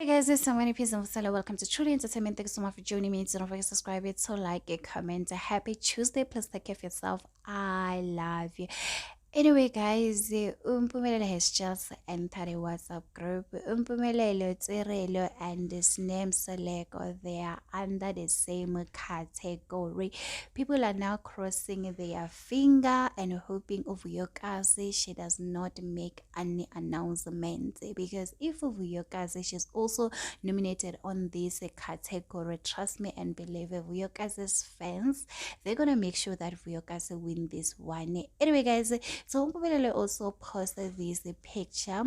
Hey guys, it's so many peace and Mpumelelo. Welcome to Truly Entertainment. Thank you so much for joining me. Don't forget to subscribe it, so like it, comment. A happy Tuesday. Please take care of yourself. I love you. Anyway, guys, Mpumelelo has just entered a WhatsApp group. Mpumelelo, Tirelo, and this name Mseleku, they are under the same category. People are now crossing their finger and hoping Vuyokazi she does not make any announcement, because if Vuyokazi she's also nominated on this category, trust me and believe it, Vuyokazi's fans, they're gonna make sure that Vuyokazi win this one. Anyway, guys, so Mpumelelo also posted this picture.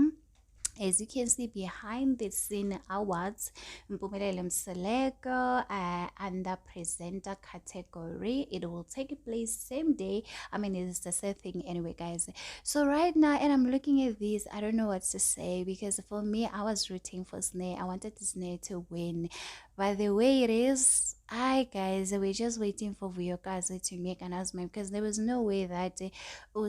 As you can see behind the scene awards, Mpumelelo Mseleku under presenter category. It will take place same day. I mean, it's the same thing anyway, guys. So right now, and I'm looking at this, I don't know what to say, because for me, I was rooting for Snare. I wanted Snare to win. But the way it is, guys, we're just waiting for Vuyokazi to make an announcement, because there was no way that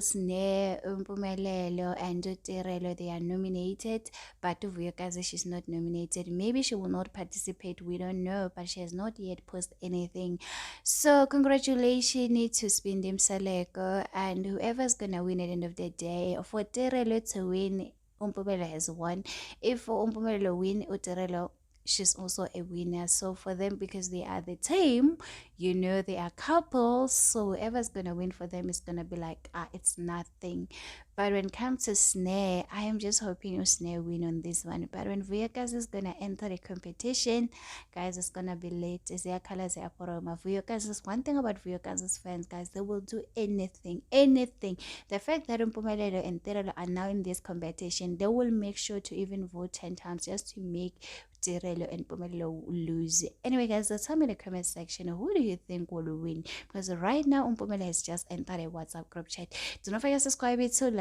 Snare, Mpumelelo, and Tirelo, they are nominated, but Vuyokazi, she's not nominated. Maybe she will not participate, we don't know, but she has not yet posted anything. So congratulations to Spindi Mseleku, and whoever's gonna win at the end of the day. For Tirelo to win, Mpumelelo has won. If Mpumelelo win, Tirelo, she's also a winner. So for them, because they are the team, you know, they are couples, so whoever's gonna win for them is gonna be like, it's nothing. But when it comes to Snare, I am just hoping Snare win on this one. But when Vuyokazi is gonna enter the competition, guys, it's gonna be late. Is their colors are poroma. Vuyokazi's one thing about Vuyokazi's fans, guys, they will do anything. The fact that Mpumelelo and Tirelo are now in this competition, they will make sure to even vote 10 times just to make Tirelo and Mpumelelo lose. Anyway, guys, tell me in the comment section, who do you think will win? Because right now Mpumelelo has just entered a WhatsApp group chat. Do not forget to subscribe it, so